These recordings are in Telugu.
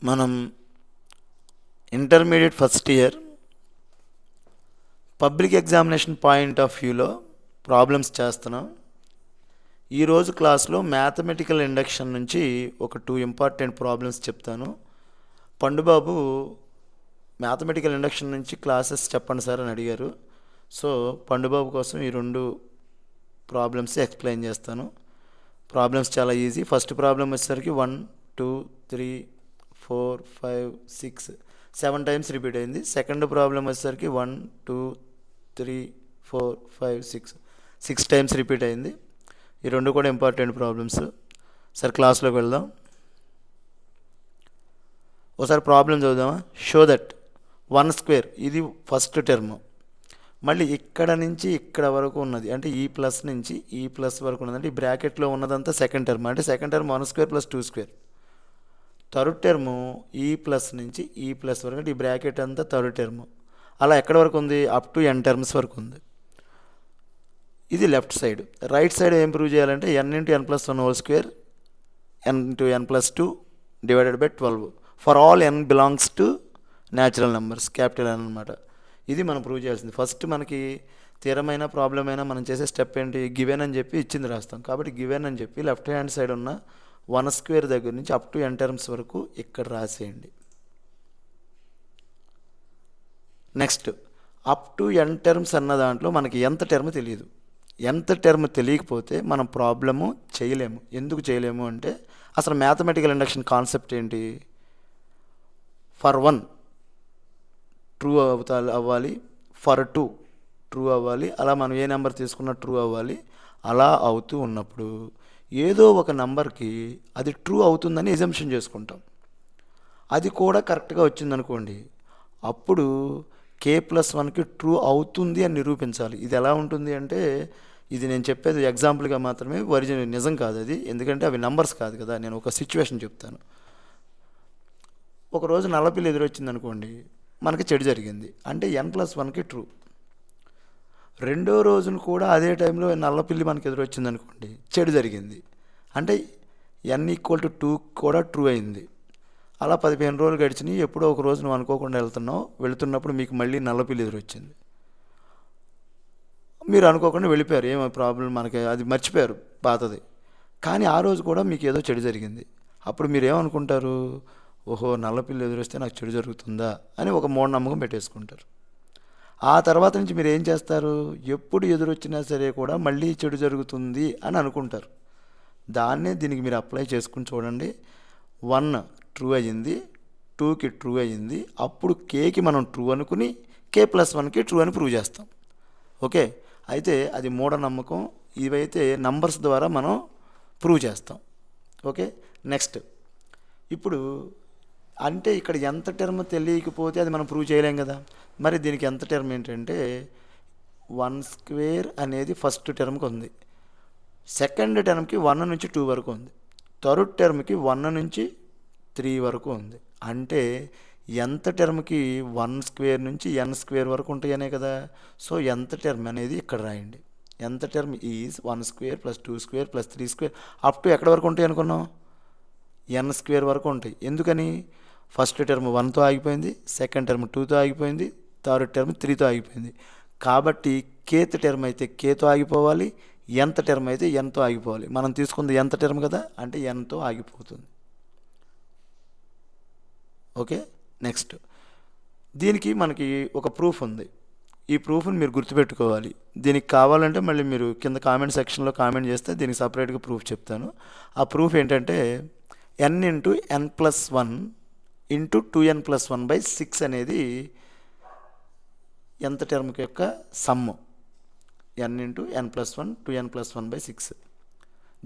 మనం intermediate first year public examination point of వ్యూలో ప్రాబ్లమ్స్ చేస్తున్నాం. ఈరోజు క్లాస్లో మ్యాథమెటికల్ ఇండక్షన్ నుంచి ఒక 2 ఇంపార్టెంట్ ప్రాబ్లమ్స్ చెప్తాను. పండుబాబు మ్యాథమెటికల్ ఇండక్షన్ నుంచి క్లాసెస్ చెప్పండి సార్ అని అడిగారు. సో పండుబాబు కోసం ఈ 2 ప్రాబ్లమ్స్ ఎక్స్ప్లెయిన్ చేస్తాను. ప్రాబ్లమ్స్ చాలా ఈజీ. ఫస్ట్ ప్రాబ్లం వచ్చేసరికి 1 2 3 4 5 6 7 టైమ్స్ రిపీట్ అయింది. సెకండ్ ప్రాబ్లం వచ్చేసరికి 1 2 3 4 5 6 టైమ్స్ రిపీట్ అయింది. ఈ 2 కూడా ఇంపార్టెంట్ ప్రాబ్లమ్స్. సరే క్లాస్లోకి వెళ్దాం. ఒకసారి ప్రాబ్లం చదువుదామా. షో దట్ 1 స్క్వేర్, ఇది ఫస్ట్ టర్మ్. మళ్ళీ ఇక్కడ నుంచి ఇక్కడ వరకు ఉన్నది అంటే ఈ ప్లస్ నుంచి ఈ ప్లస్ వరకు ఉన్నది అంటే ఈ బ్రాకెట్లో ఉన్నదంతా సెకండ్ టర్మ్. అంటే second term 1 square plus 2 square. Third term ఈ ప్లస్ నుంచి ఈ ప్లస్ వరకు అంటే ఈ బ్రాకెట్ అంతా థర్డ్ టర్మ్. అలా ఎక్కడి వరకు ఉంది? అప్ టు n టర్మ్స్ వరకు ఉంది. ఇది లెఫ్ట్ సైడ్. రైట్ సైడ్ ఏం ప్రూవ్ చేయాలంటే n into n plus 1 whole square n into n plus 2 divided by 12 for all n belongs to natural numbers, capital n అనమాట. ఇది మనం ప్రూవ్ చేయాల్సింది. ఫస్ట్ మనకి తీరమైన ప్రాబ్లం అయినా మనం చేసే స్టెప్ ఏంటి? గివెన్ అని చెప్పి ఇచ్చింది రాస్తాం. కాబట్టి గివెన్ అని చెప్పి లెఫ్ట్ హ్యాండ్ సైడ్ ఉన్న 1 స్క్వేర్ దగ్గర నుంచి అప్ టు n టర్మ్స్ వరకు ఇక్కడ రాసేయండి. Next up to n terms అన్న దాంట్లో మనకి ఎంత టర్మ్ తెలియదు. ఎంత టర్మ్ తెలియకపోతే మనం ప్రాబ్లము చేయలేము. ఎందుకు చేయలేము అంటే అసలు మ్యాథమెటికల్ ఇండక్షన్ కాన్సెప్ట్ ఏంటి? ఫర్ 1 ట్రూ అవ్వాలి, ఫర్ 2 ట్రూ అవ్వాలి, అలా మనం ఏ నెంబర్ తీసుకున్నా ట్రూ అవ్వాలి. అలా అవుతూ ఉన్నప్పుడు ఏదో ఒక నెంబర్కి అది ట్రూ అవుతుందని ఎజంప్షన్ చేసుకుంటాం. అది కూడా కరెక్ట్గా వచ్చిందనుకోండి, అప్పుడు k+1కి ట్రూ అవుతుంది అని నిరూపించాలి. ఇది ఎలా ఉంటుంది అంటే, ఇది నేను చెప్పేది ఎగ్జాంపుల్గా మాత్రమే, ఒరిజినల్ నిజం కాదు అది. ఎందుకంటే అవి నెంబర్స్ కాదు కదా. నేను ఒక సిచ్యువేషన్ చెప్తాను. ఒకరోజు నల్లపిల్లి ఎదురొచ్చింది అనుకోండి, మనకి చెడు జరిగింది అంటే n+1కి ట్రూ. రెండో రోజున కూడా అదే టైంలో నల్లపిల్లి మనకి ఎదురొచ్చింది అనుకోండి, చెడు జరిగింది అంటే n=2 కూడా ట్రూ అయింది. అలా 15 రోజులు గడిచినాయి. ఎప్పుడో ఒక రోజు నువ్వు అనుకోకుండా వెళుతున్నప్పుడు మీకు మళ్ళీ నల్లపిల్లి ఎదురొచ్చింది. మీరు అనుకోకుండా వెళ్ళిపోయారు, ఏమో ప్రాబ్లం మనకి అది మర్చిపోయారు పాతది. కానీ ఆ రోజు కూడా మీకు ఏదో చెడు జరిగింది. అప్పుడు మీరు ఏమనుకుంటారు? ఓహో, నల్లపిల్లి ఎదురొస్తే నాకు చెడు జరుగుతుందా అని ఒక మూఢనమ్మకం పెట్టేసుకుంటారు. ఆ తర్వాత నుంచి మీరు ఏం చేస్తారు? ఎప్పుడు ఎదురొచ్చినా సరే కూడా మళ్ళీ చెడు జరుగుతుంది అని అనుకుంటారు. దాన్నే దీనికి మీరు అప్లై చేసుకుని చూడండి. 1 ట్రూ అయ్యింది, 2కి ట్రూ అయ్యింది. అప్పుడు కేకి మనం ట్రూ అనుకుని k+1కి ట్రూ అని ప్రూవ్ చేస్తాం. ఓకే, అయితే అది మూఢనమ్మకం. ఇవైతే నంబర్స్ ద్వారా మనం ప్రూవ్ చేస్తాం. ఓకే, నెక్స్ట్ ఇప్పుడు అంటే ఇక్కడ ఎంత టర్మ్ తెలియకపోతే అది మనం ప్రూవ్ చేయలేం కదా. మరి దీనికి ఎంత టర్మ్ ఏంటంటే 1 స్క్వేర్ అనేది ఫస్ట్ టర్మ్కి ఉంది, సెకండ్ టర్మ్కి 1 నుంచి 2 వరకు ఉంది, థర్డ్ టర్మ్కి 1 నుంచి 3 వరకు ఉంది. అంటే ఎంత టర్మ్కి 1 స్క్వేర్ నుంచి n స్క్వేర్ వరకు ఉంటాయనే కదా. సో ఎంత టర్మ్ అనేది ఇక్కడ రాయండి. ఎంత term is 1 square plus 2 square plus 3 square up to ఎక్కడ వరకు ఉంటాయి అనుకున్నాం? n స్క్వేర్ వరకు ఉంటాయి. ఎందుకని? ఫస్ట్ టర్మ్ 1తో ఆగిపోయింది, సెకండ్ టర్మ్ 2తో ఆగిపోయింది, థర్డ్ టర్మ్ 3తో ఆగిపోయింది. కాబట్టి kth టర్మ్ అయితే kతో ఆగిపోవాలి, nth టర్మ్ అయితే nతో ఆగిపోవాలి. మనం తీసుకుంది nth టర్మ్ కదా, అంటే nతో ఆగిపోతుంది. ఓకే, నెక్స్ట్ దీనికి మనకి ఒక ప్రూఫ్ ఉంది. ఈ ప్రూఫ్ని మీరు గుర్తుపెట్టుకోవాలి. దీనికి కావాలంటే మళ్ళీ మీరు కింద కామెంట్ సెక్షన్లో కామెంట్ చేస్తే దీనికి సపరేట్గా ప్రూఫ్ చెప్తాను. ఆ ప్రూఫ్ ఏంటంటే n into n+1 into 2n+1/6 అనేది ఎంత టర్మ్ యొక్క sum. n into n+1 2n+1/6.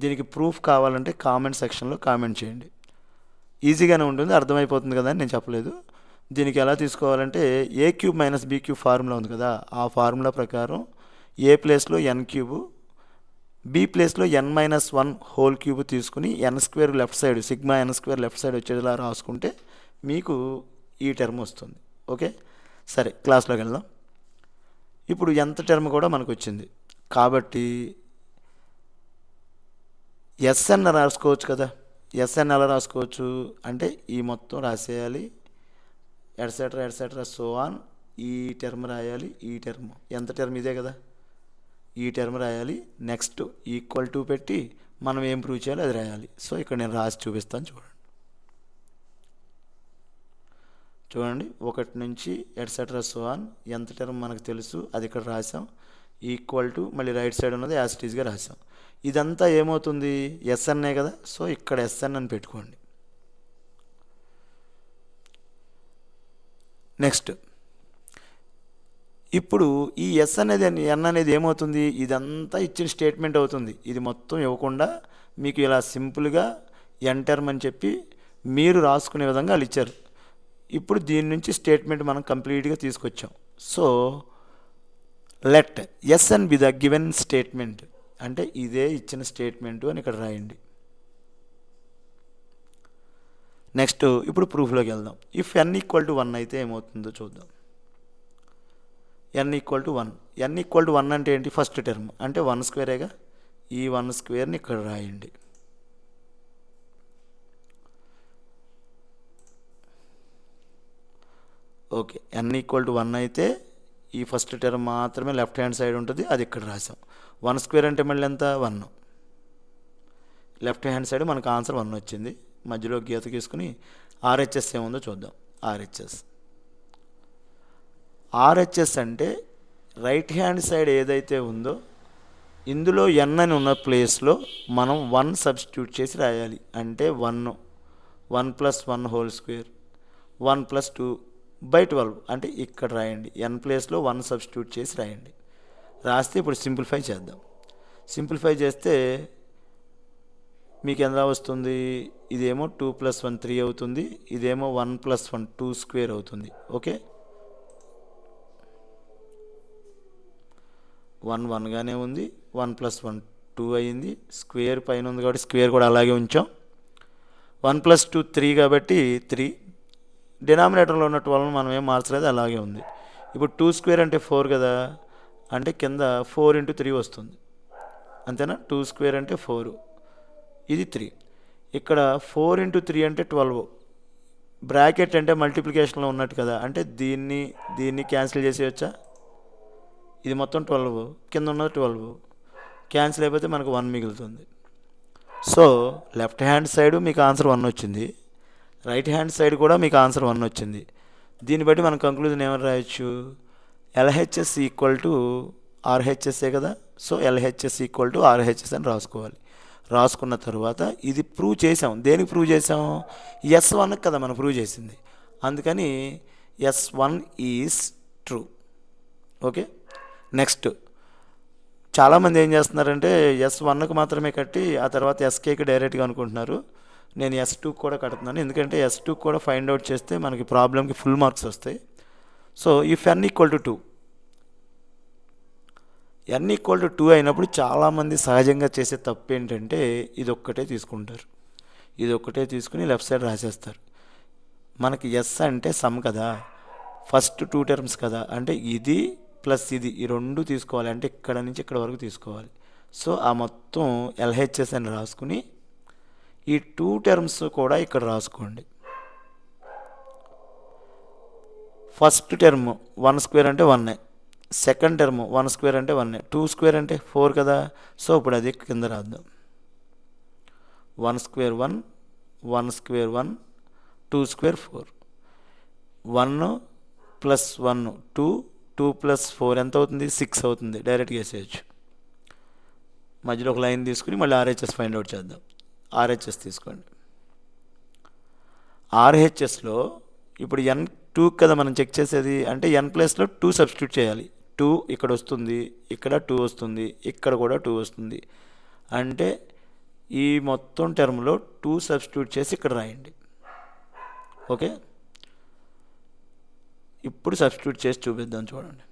దీనికి ప్రూఫ్ కావాలంటే కామెంట్ సెక్షన్లో కామెంట్ చేయండి. ఈజీగానే ఉంటుంది, అర్థమైపోతుంది కదా అని నేను చెప్పలేదు. దీనికి ఎలా తీసుకోవాలంటే a³ - b³ ఫార్ములా ఉంది కదా, ఆ ఫార్ములా ప్రకారం ఏ ప్లేస్లో n³, బి ప్లేస్లో n-1 హోల్ క్యూబ్ తీసుకుని n² left side n² left side వచ్చేలా రాసుకుంటే మీకు ఈ టర్మ్ వస్తుంది. ఓకే, సరే క్లాస్లోకి వెళ్దాం. ఇప్పుడు ఎంత టర్మ్ కూడా మనకు వచ్చింది కాబట్టి ఎస్ అని రాసుకోవచ్చు కదా. ఎస్ఎన్ ఎలా రాసుకోవచ్చు అంటే ఈ మొత్తం రాసేయాలి, ఎట్సెట్రా ఎట్సెట్రా సో ఆన్. ఈ టర్మ్ రాయాలి, ఈ టర్మ్ ఎంత టర్మ్ ఇదే కదా, ఈ టర్మ్ రాయాలి. నెక్స్ట్ ఈక్వల్ టు పెట్టి మనం ఏం ప్రూవ్ చేయాలో అది రాయాలి. సో ఇక్కడ నేను రాసి చూపిస్తాను చూడండి. చూడండి 1 నుంచి ఎట్సెట్రా సో ఆన్ ఎంత టర్మ్ మనకు తెలుసు అది ఇక్కడ రాసాం. ఈక్వల్ టు మళ్ళీ రైట్ సైడ్ ఉన్నది యాజ్ ఇట్ ఈజ్గా రాసాం. ఇదంతా ఏమవుతుంది ఎస్ఎన్ఏ కదా, సో ఇక్కడ ఎస్ఎన్ అని పెట్టుకోండి. నెక్స్ట్ ఇప్పుడు ఈ ఎస్ అనేది ఎన్ అనేది ఏమవుతుంది, ఇదంతా ఇచ్చిన స్టేట్మెంట్ అవుతుంది. ఇది మొత్తం ఇవ్వకుండా మీకు ఇలా సింపుల్గా ఎన్ టర్మ్ అని చెప్పి మీరు రాసుకునే విధంగా వాళ్ళు ఇచ్చారు. ఇప్పుడు దీని నుంచి స్టేట్మెంట్ మనం కంప్లీట్గా తీసుకొచ్చాం. So let S N be the given statement అంటే ఇదే ఇచ్చిన స్టేట్మెంటు అని ఇక్కడ రాయండి. నెక్స్ట్ ఇప్పుడు ప్రూఫ్లోకి వెళ్దాం. ఇఫ్ ఎన్ ఈక్వల్ టు 1 అయితే ఏమవుతుందో చూద్దాం. N equal to 1, N equal to 1 అంటే ఏంటి, ఫస్ట్ టర్మ్ అంటే 1 స్క్వేరేగా, ఈ 1 స్క్వేర్ని ఇక్కడ రాయండి. ఓకే, ఎన్ ఈక్వల్ టు 1 అయితే ఈ ఫస్ట్ టర్మ్ మాత్రమే లెఫ్ట్ హ్యాండ్ సైడ్ ఉంటుంది, అది ఇక్కడ రాసాం. 1 స్క్వేర్ అంటే మళ్ళీ ఎంత 1, లెఫ్ట్ హ్యాండ్ సైడ్ మనకు ఆన్సర్ 1 వచ్చింది. మధ్యలో గీత గీసుకుని ఆర్హెచ్ఎస్ ఏముందో చూద్దాం. ఆర్హెచ్ఎస్ అంటే రైట్ హ్యాండ్ సైడ్ ఏదైతే ఉందో ఇందులో ఎన్ అని ఉన్న ప్లేస్లో మనం 1 సబ్స్టిట్యూట్ చేసి రాయాలి. అంటే 1 + 1 హోల్ స్క్వేర్ 1 + 2/12 అంటే ఇక్కడ రాయండి. ఎన్ ప్లేస్లో 1 సబ్స్టిట్యూట్ చేసి రాయండి. రాస్తే ఇప్పుడు సింప్లిఫై చేద్దాం. సింప్లిఫై చేస్తే మీకు ఎంత వస్తుంది, ఇదేమో 2 + 1 3 అవుతుంది, ఇదేమో 1 + 1 2 స్క్వేర్ అవుతుంది. ఓకే, 1 1గానే ఉంది, 1 + 1 2 అయ్యింది. స్క్వేర్ పైన ఉంది కాబట్టి స్క్వేర్ కూడా అలాగే ఉంచాం. 1 + 2 3 కాబట్టి 3, డినామినేటర్లో ఉన్న 12 మనం ఏం మార్చలేదు, అలాగే ఉంది. ఇప్పుడు 2 స్క్వేర్ అంటే 4 కదా, అంటే కింద 4 × 3 వస్తుంది అంతేనా. 2 స్క్వేర్ అంటే 4, ఇది 3. ఇక్కడ 4 × 3 అంటే 12, బ్రాకెట్ అంటే మల్టిప్లికేషన్లో ఉన్నట్టు కదా, అంటే దీన్ని క్యాన్సిల్ చేసేయచ్చా. ఇది మొత్తం 12, కింద ఉన్నది 12, క్యాన్సిల్ అయిపోతే మనకు 1 మిగులుతుంది. సో లెఫ్ట్ హ్యాండ్ సైడ్ మీకు ఆన్సర్ 1 వచ్చింది, రైట్ హ్యాండ్ సైడ్ కూడా మీకు ఆన్సర్ 1 వచ్చింది. దీన్ని బట్టి మనం కంక్లూజన్ ఏమని రాయొచ్చు, ఎల్హెచ్ఎస్ ఈక్వల్ టు ఆర్హెచ్ఎస్ఏ కదా. So LHS equal to RHS అని రాసుకోవాలి. రాసుకున్న తర్వాత ఇది ప్రూవ్ చేసాం. దేనికి ప్రూవ్ చేసాం, S1 కదా మనం ప్రూవ్ చేసింది, అందుకని S1 is true. Okay, next చాలామంది ఏం చేస్తున్నారంటే S1కి మాత్రమే కట్టి ఆ తర్వాత SKకి డైరెక్ట్గా అనుకుంటున్నారు. నేను S2 కూడా కడుతున్నాను, ఎందుకంటే S2 కూడా ఫైండ్ అవుట్ చేస్తే మనకి ప్రాబ్లంకి ఫుల్ మార్క్స్ వస్తాయి. So if n equal to 2, n equal to 2 అయినప్పుడు చాలామంది సహజంగా చేసే తప్పు ఏంటంటే ఇదొక్కటే తీసుకుంటారు, ఇదొక్కటే తీసుకుని లెఫ్ట్ సైడ్ రాసేస్తారు. మనకి S అంటే సమ్ కదా, ఫస్ట్ 2 టర్మ్స్ కదా, అంటే ఇది ప్లస్ ఇది ఈ రెండు తీసుకోవాలి, అంటే ఇక్కడ నుంచి ఇక్కడ వరకు తీసుకోవాలి. సో ఆ మొత్తం ఎల్హెచ్ఎస్ అని రాసుకుని ఈ 2 టర్మ్స్ కూడా ఇక్కడ రాసుకోండి. ఫస్ట్ టర్మ్ 1 స్క్వేర్ అంటే 1, సెకండ్ టర్మ్ 1 స్క్వేర్ అంటే 1, 2 స్క్వేర్ అంటే 4 కదా. సో ఇప్పుడు అది కింద రాద్దాం. 1 స్క్వేర్ 1, 1 స్క్వేర్ 1, 2 స్క్వేర్ 4, 1 + 1 2, 2 + 4 ఎంత అవుతుంది 6 అవుతుంది. డైరెక్ట్గా వేసేయచ్చు. మధ్యలో ఒక లైన్ తీసుకుని మళ్ళీ ఆర్హెచ్ఎస్ ఫైండ్ అవుట్ చేద్దాం. ఆర్హెచ్ఎస్ తీసుకోండి. ఆర్హెచ్ఎస్లో ఇప్పుడు n2 కదా మనం చెక్ చేసేది, అంటే n ప్లేస్లో 2 సబ్స్టిట్యూట్ చేయాలి. 2 ఇక్కడ వస్తుంది, ఇక్కడ 2 వస్తుంది, ఇక్కడ కూడా 2 వస్తుంది, అంటే ఈ మొత్తం టర్మ్లో 2 సబ్స్టిట్యూట్ చేసి ఇక్కడ రాయండి. ఓకే, ఇప్పుడు సబ్స్టిట్యూట్ చేసి చూపిద్దాం చూడండి.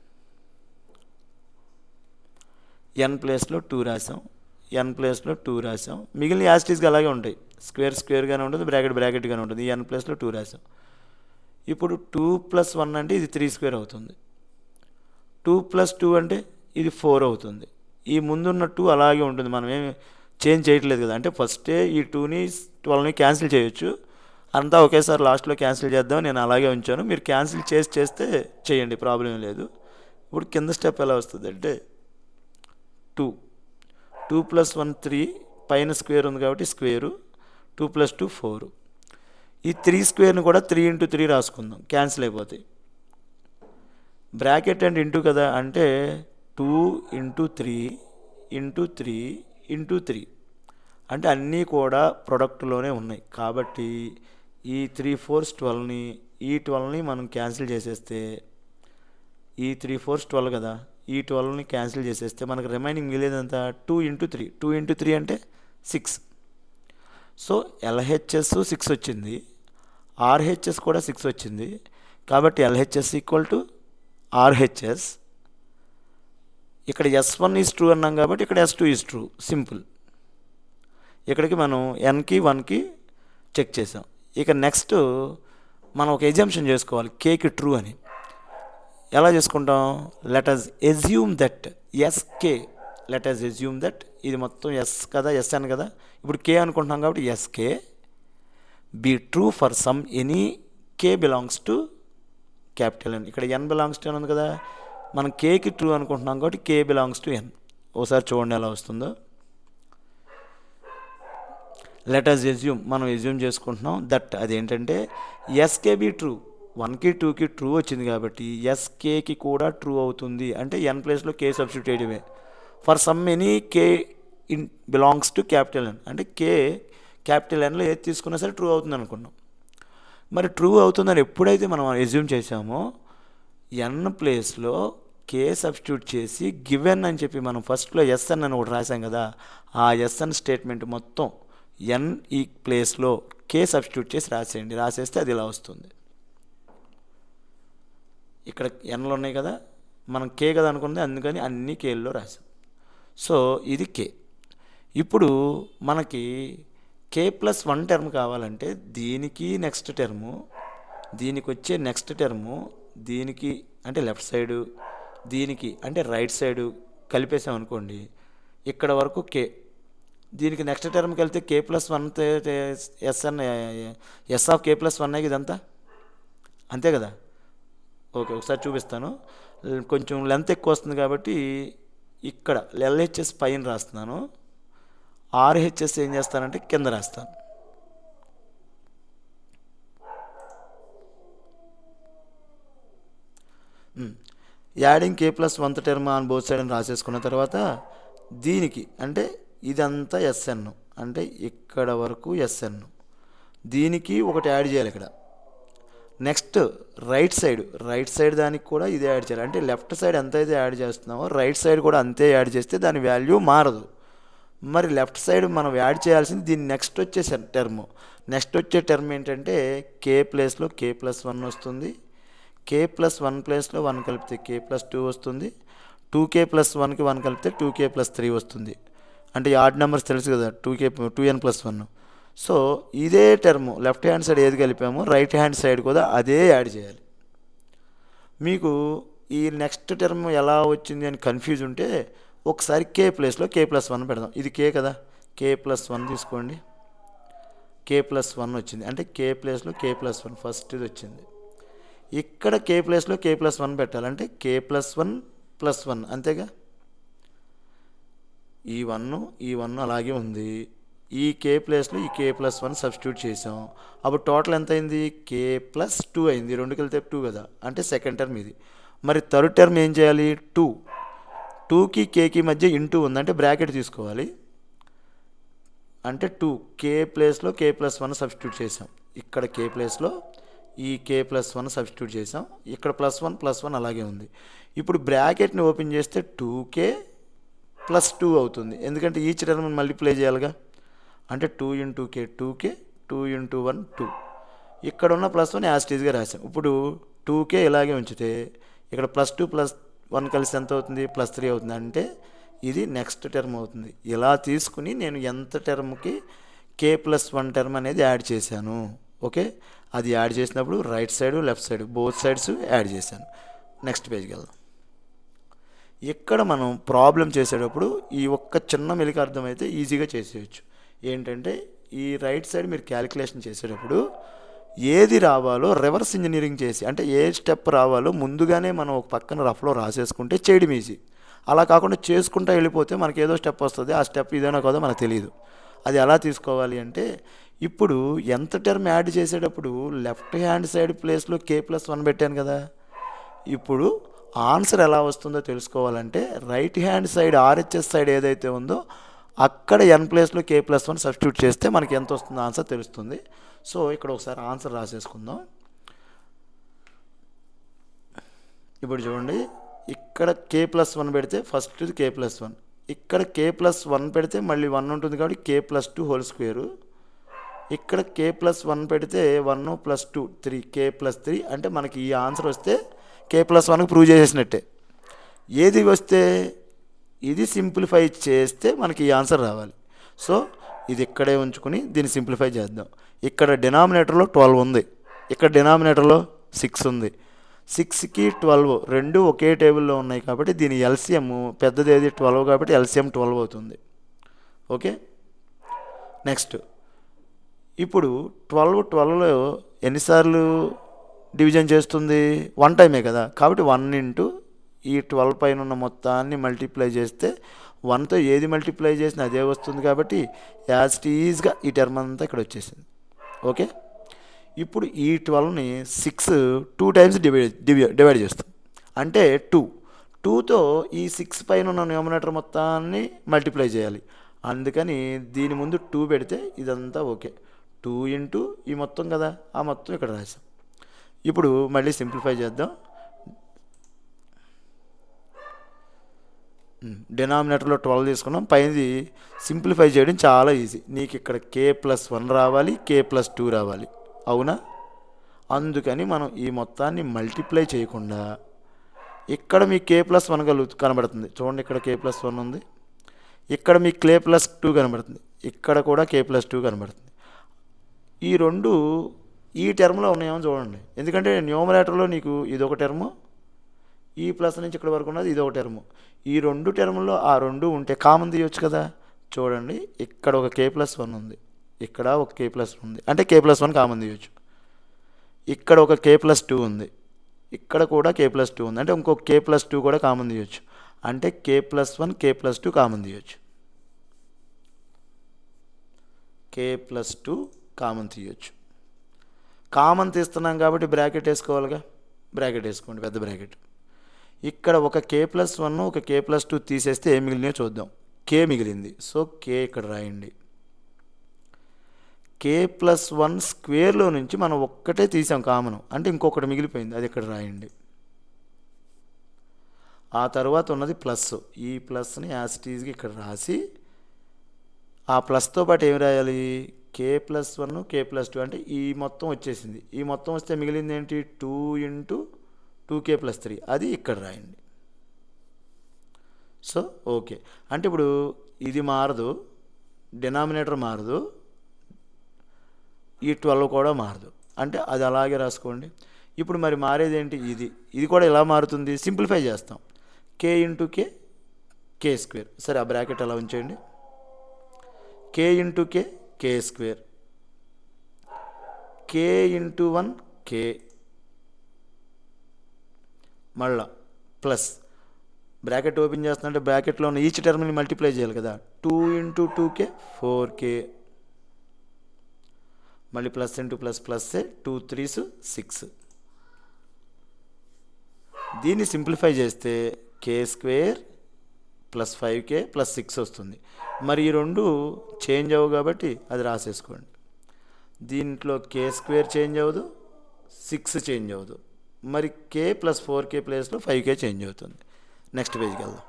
n ప్లేస్లో 2 రాసాం, n ప్లేస్లో 2 రాసాం, మిగిలిన యాస్టీస్గా అలాగే ఉంటాయి. స్క్వేర్ స్క్వేర్గానే ఉంటుంది, బ్రాకెట్ బ్రాకెట్గానే ఉంటుంది. n ప్లేస్లో 2 రాసాం. ఇప్పుడు 2 + 1 అంటే ఇది 3 స్క్వేర్ అవుతుంది, 2 + 2 అంటే ఇది 4 అవుతుంది. ఈ ముందున్న 2 అలాగే ఉంటుంది, మనం ఏమి చేంజ్ చేయట్లేదు కదా, అంటే ఫస్టే ఈ 2ని 12ని క్యాన్సిల్ చేయొచ్చు. అంతా ఒకేసారి లాస్ట్లో క్యాన్సిల్ చేద్దాం, నేను అలాగే ఉంచాను. మీరు క్యాన్సిల్ చేస్తే చేయండి, ప్రాబ్లం ఏం లేదు. ఇప్పుడు కింద స్టెప్ ఎలా వస్తుంది అంటే 2 2 + 1 3, పైన స్క్వేర్ ఉంది కాబట్టి స్క్వేరు, 2 + 2 4. ఈ 3 స్క్వేర్ని కూడా 3 × 3 రాసుకుందాం, క్యాన్సిల్ అయిపోతాయి. బ్రాకెట్ అండ్ ఇంటూ కదా, అంటే 2 × 3 × 3 × 3, అంటే అన్నీ కూడా ప్రొడక్ట్లోనే ఉన్నాయి. కాబట్టి ఈ 3 4s 12ని, ఈ 12ని మనం క్యాన్సిల్ చేసేస్తే, ఈ 3 4s 12 కదా, ఈ 12ని క్యాన్సిల్ చేసేస్తే మనకు రిమైనింగ్ మిగిలేదంతా 2 × 3. 2 × 3 అంటే 6. సో LHS 6 వచ్చింది, RHS కూడా 6 వచ్చింది. కాబట్టి LHS = RHS. ఇక్కడ S1 ఈజ్ ట్రూ అన్నాం కాబట్టి ఇక్కడ S2 ఈజ్ ట్రూ, సింపుల్. ఇక్కడికి మనం Nకి 1కి చెక్ చేసాం. ఇక నెక్స్ట్ మనం ఒక ఎగ్జాంప్షన్ చేసుకోవాలి, కేకి ట్రూ అని. ఎలా చేసుకుంటాం? Let us assume that SK, let us assume that ఇది మొత్తం ఎస్ కదా, SN కదా, ఇప్పుడు K అనుకుంటున్నాం కాబట్టి SK be true for some any K belongs to capital N. ఇక్కడ N బిలాంగ్స్ టు N ఉంది కదా, మనం Kకి ట్రూ అనుకుంటున్నాం కాబట్టి K బిలాంగ్స్ టు N. ఓసారి చూడండి ఎలా వస్తుందో. లెట్ అస్ ఎజ్యూమ్, మనం ఎజ్యూమ్ చేసుకుంటున్నాం దట్ అదేంటంటే SK బీ ట్రూ, 1కి 2కి ట్రూ వచ్చింది కాబట్టి SKకి కూడా ట్రూ అవుతుంది. అంటే N ప్లేస్లో K సబ్స్టిట్యూట్ చేయడమే. For some any K belongs to capital N, అంటే K క్యాపిటల్ Nలో ఏది తీసుకున్నా సరే ట్రూ అవుతుంది అనుకున్నాం. మరి ట్రూ అవుతుందని ఎప్పుడైతే మనం ఎజ్యూమ్ చేసామో N ప్లేస్లో K సబ్స్టిట్యూట్ చేసి గివెన్ అని చెప్పి మనం ఫస్ట్లో SN అని ఒకటి రాసాం కదా, ఆ SN స్టేట్మెంట్ మొత్తం N ఈ ప్లేస్లో K సబ్స్టిట్యూట్ చేసి రాసేయండి. రాసేస్తే అది ఇలా వస్తుంది. ఇక్కడ Nలు ఉన్నాయి కదా, మనం K కదా అనుకుంది, అందుకని అన్ని Kల్లో రాసాం. సో ఇది K. ఇప్పుడు మనకి K+1 టర్మ్ కావాలంటే దీనికి నెక్స్ట్ టర్ము, దీనికి వచ్చే నెక్స్ట్ టర్ము, దీనికి అంటే లెఫ్ట్ సైడు, దీనికి అంటే రైట్ సైడు కలిపేసాం అనుకోండి, ఇక్కడ వరకు K. దీనికి నెక్స్ట్ టర్మ్కి వెళ్తే K+1 SN, S of K+1 ఇదంతా అంతే కదా. ఓకే, ఒకసారి చూపిస్తాను. కొంచెం లెంత్ ఎక్కువ వస్తుంది కాబట్టి ఇక్కడ LHS పైన రాస్తున్నాను, RHS ఏం చేస్తానంటే కింద రాస్తాను. Adding K+1 term on both side అని రాసేసుకున్న తర్వాత దీనికి అంటే ఇదంతా SN, అంటే ఇక్కడ వరకు SN, దీనికి ఒకటి యాడ్ చేయాలి ఇక్కడ. నెక్స్ట్ రైట్ సైడ్ దానికి కూడా ఇదే యాడ్ చేయాలి. అంటే లెఫ్ట్ సైడ్ ఎంత అయితే యాడ్ చేస్తున్నామో రైట్ సైడ్ కూడా అంతే యాడ్ చేస్తే దాని వాల్యూ మారదు. మరి లెఫ్ట్ సైడ్ మనం యాడ్ చేయాల్సింది దీని నెక్స్ట్ వచ్చే టర్మ్. నెక్స్ట్ వచ్చే టర్మ్ ఏంటంటే K ప్లేస్లో K+1 వస్తుంది, K+1 ప్లేస్లో 1 కలిపితే K+2 వస్తుంది, 2K+1కి 1 కలిపితే 2K+3 వస్తుంది. అంటే ఆడ్ నెంబర్స్ తెలుసు కదా, 2N+1. సో ఇదే టర్ము లెఫ్ట్ హ్యాండ్ సైడ్ ఏది కలిపామో రైట్ హ్యాండ్ సైడ్ కూడా అదే యాడ్ చేయాలి. మీకు ఈ నెక్స్ట్ టర్మ్ ఎలా వచ్చింది అని కన్ఫ్యూజ్ ఉంటే ఒకసారి K ప్లేస్లో K+1 పెడదాం. ఇది K కదా, K+1 తీసుకోండి, K+1 వచ్చింది. అంటే K ప్లేస్లో K+1 ఫస్ట్ ఇది వచ్చింది. ఇక్కడ K ప్లేస్లో K+1 పెట్టాలంటే K+1+1 అంతేగా. ఈ 1 అలాగే ఉంది. ఈ K ప్లేస్లో ఈ K+1 సబ్స్టిట్యూట్ చేసాం. అప్పుడు టోటల్ ఎంత అయింది? K+2 అయింది. 2కి వెళ్తే 2 కదా, అంటే సెకండ్ టర్మ్ ఇది. మరి థర్డ్ టర్మ్ ఏం చేయాలి? 2కి Kకి మధ్య ఇంటూ ఉంది, అంటే బ్రాకెట్ తీసుకోవాలి. అంటే 2 K ప్లేస్లో K+1 సబ్స్టిట్యూట్ చేసాం. ఇక్కడ K ప్లేస్లో ఈ K+1 సబ్స్టిట్యూట్ చేసాం. ఇక్కడ +1 అలాగే ఉంది. ఇప్పుడు బ్రాకెట్ని ఓపెన్ చేస్తే 2K+2 అవుతుంది. ఎందుకంటే ఈచ్ టర్మ్ మల్టిప్లై చేయాలిగా. అంటే 2 × K 2K, 2 × 1 2. ఇక్కడ ఉన్న +1 యాస్టీజ్గా రాసాం. ఇప్పుడు 2K ఇలాగే ఉంచితే ఇక్కడ +2 +1 కలిసి ఎంత అవుతుంది? +3 అవుతుంది. అంటే ఇది నెక్స్ట్ టర్మ్ అవుతుంది. ఇలా తీసుకుని నేను ఎంత టర్మ్కి K+1 టర్మ్ అనేది యాడ్ చేశాను. ఓకే, అది యాడ్ చేసినప్పుడు right side left side both sides add చేశాను. నెక్స్ట్ పేజ్కి వెళ్దాం. ఇక్కడ మనం ప్రాబ్లం చేసేటప్పుడు ఈ ఒక్క చిన్న మెలిక అర్థమైతే ఈజీగా చేసేయచ్చు. ఏంటంటే ఈ రైట్ సైడ్ మీరు క్యాలిక్యులేషన్ చేసేటప్పుడు ఏది రావాలో రివర్స్ ఇంజనీరింగ్ చేసి, అంటే ఏ స్టెప్ రావాలో ముందుగానే మనం ఒక పక్కన రఫ్లో రాసేసుకుంటే చేయడం ఈజీ. అలా కాకుండా చేసుకుంటూ వెళ్ళిపోతే మనకి ఏదో స్టెప్ వస్తుంది, ఆ స్టెప్ ఇదేనో కాదో మనకు తెలియదు. అది ఎలా తీసుకోవాలి అంటే, ఇప్పుడు ఎంత టర్మ్ యాడ్ చేసేటప్పుడు లెఫ్ట్ హ్యాండ్ సైడ్ ప్లేస్లో k+1 పెట్టాను కదా. ఇప్పుడు ఆన్సర్ ఎలా వస్తుందో తెలుసుకోవాలంటే right hand side RHS side ఏదైతే ఉందో అక్కడ n ప్లేస్లో k+1 సబ్స్టిట్యూట్ చేస్తే మనకి ఎంత వస్తుందో ఆన్సర్ తెలుస్తుంది. సో ఇక్కడ ఒకసారి ఆన్సర్ రాసేసుకుందాం. ఇప్పుడు చూడండి, ఇక్కడ k+1 పెడితే ఫస్ట్ k+1, ఇక్కడ k+1 పెడితే మళ్ళీ 1 ఉంటుంది కాబట్టి k+2 హోల్ స్క్వేరు, ఇక్కడ k+1 పెడితే 1 + 2 3 k+3, అంటే మనకి ఈ ఆన్సర్ వస్తే k+1కి ప్రూవ్ చేసేసినట్టే. ఏది వస్తే ఇది సింప్లిఫై చేస్తే మనకి ఈ ఆన్సర్ రావాలి. సో ఇది ఇక్కడే ఉంచుకుని దీన్ని సింప్లిఫై చేద్దాం. ఇక్కడ డినామినేటర్లో 12 ఉంది, ఇక్కడ డినామినేటర్లో 6 ఉంది. 6కి 12 రెండు ఒకే టేబుల్లో ఉన్నాయి కాబట్టి దీని ఎల్సిఎం పెద్దది ఏది 12 కాబట్టి ఎల్సిఎం 12 అవుతుంది. ఓకే, నెక్స్ట్ ఇప్పుడు 12లో ఎన్నిసార్లు డివిజన్ చేస్తుంది? 1 టైమే కదా, కాబట్టి 1 ఇంటూ ఈ 12 పైన ఉన్న మొత్తాన్ని మల్టిప్లై చేస్తే 1తో ఏది మల్టిప్లై చేసినా అదే వస్తుంది కాబట్టి యాజ్ ఇట్ ఈజ్గా ఈ టర్మ్ అంతా ఇక్కడ వచ్చేసింది. ఓకే, ఇప్పుడు ఈ 12ని 6 2 టైమ్స్ డివైడ్ చేస్తాం, అంటే 2తో ఈ 6 పైన ఉన్న న్యూమరేటర్ మొత్తాన్ని మల్టిప్లై చేయాలి. అందుకని దీని ముందు 2 పెడితే ఇదంతా ఓకే. 2 ఇంటూ ఈ మొత్తం కదా, ఆ మొత్తం ఇక్కడ రాసాం. ఇప్పుడు మళ్ళీ సింప్లిఫై చేద్దాం. డినామినేటర్లో 12 తీసుకున్నాం, పైనది సింప్లిఫై చేయడం చాలా ఈజీ. నీకు ఇక్కడ k+1 రావాలి, k+2 రావాలి, అవునా? అందుకని మనం ఈ మొత్తాన్ని మల్టిప్లై చేయకుండా ఇక్కడ మీ k+1 కనబడుతుంది. చూడండి, ఇక్కడ k+1 ఉంది, ఇక్కడ మీ k+2 కనబడుతుంది, ఇక్కడ కూడా k+2 కనబడుతుంది. ఈ రెండు ఈ టర్మ్లో ఉన్నాయేమో చూడండి, ఎందుకంటే న్యూమరేటర్లో నీకు ఇదొక టర్ము, ఈ ప్లస్ నుంచి ఇక్కడ వరకు ఉన్నది ఇదొక టర్ము. ఈ రెండు టర్ముల్లో ఆ రెండు ఉంటే కామన్ తీయొచ్చు కదా. చూడండి, ఇక్కడ ఒక k+1 ఉంది, ఇక్కడ ఒక k+1 ఉంది, అంటే k+1 కామన్ తీయొచ్చు. ఇక్కడ ఒక k+2 ఉంది, ఇక్కడ కూడా k+2 ఉంది, అంటే ఇంకొక k+2 కూడా కామన్ తీయొచ్చు, అంటే k+1 k+2 కామన్ తీయొచ్చు. k+2 కామన్ తీయొచ్చు. కామన్ తీస్తున్నాం కాబట్టి బ్రాకెట్ వేసుకోవాలిగా, బ్రాకెట్ వేసుకోండి, పెద్ద బ్రాకెట్. ఇక్కడ ఒక k+1 ఒక k+2 తీసేస్తే ఏం మిగిలినాయో చూద్దాం. k మిగిలింది, సో k ఇక్కడ రాయండి. k+1 స్క్వేర్లో నుంచి మనం ఒక్కటే తీసాం కామన్, అంటే ఇంకొకటి మిగిలిపోయింది, అది ఇక్కడ రాయండి. ఆ తర్వాత ఉన్నది ప్లస్, ఈ ప్లస్ని యాజ్ ఇట్ ఈజ్గా ఇక్కడ రాసి ఆ ప్లస్తో పాటు ఏమి రాయాలి? k+1 k+2, అంటే ఈ మొత్తం వచ్చేసింది. ఈ మొత్తం వస్తే మిగిలింది ఏంటి? 2 ఇంటూ 2k+3, అది ఇక్కడ రాయండి. సో ఓకే, అంటే ఇప్పుడు ఇది మారదు, డినామినేటర్ మారదు, ఈ 12 కూడా మారదు, అంటే అది అలాగే రాసుకోండి. ఇప్పుడు మరి మారేది ఏంటి? ఇది కూడా ఎలా మారుతుంది? సింప్లిఫై చేస్తాం. k ఇంటూ k² సరే, ఆ బ్రాకెట్ అలా ఉంచేయండి. k into k² k into 1 k, మళ్ళా ప్లస్ బ్రాకెట్ ఓపెన్ చేస్తుంటే బ్రాకెట్లో ఉన్న ఈచ్ టర్మ్ని మల్టిప్లై చేయాలి కదా. 2 ఇంటూ 2k 4k, మళ్ళీ plus into plus plus 2 3s 6. దీన్ని సింప్లిఫై చేస్తే k² + 5k + 6 వస్తుంది. మరి ఈ రెండు చేంజ్ అవ్వవు కాబట్టి అది రాసేసుకోండి. దీంట్లో k² చేంజ్ అవ్వదు, 6 చేంజ్ అవ్వదు, మరి k + 4k ప్లేస్లో 5k చేంజ్ అవుతుంది. నెక్స్ట్ పేజ్కి వెళ్దాం.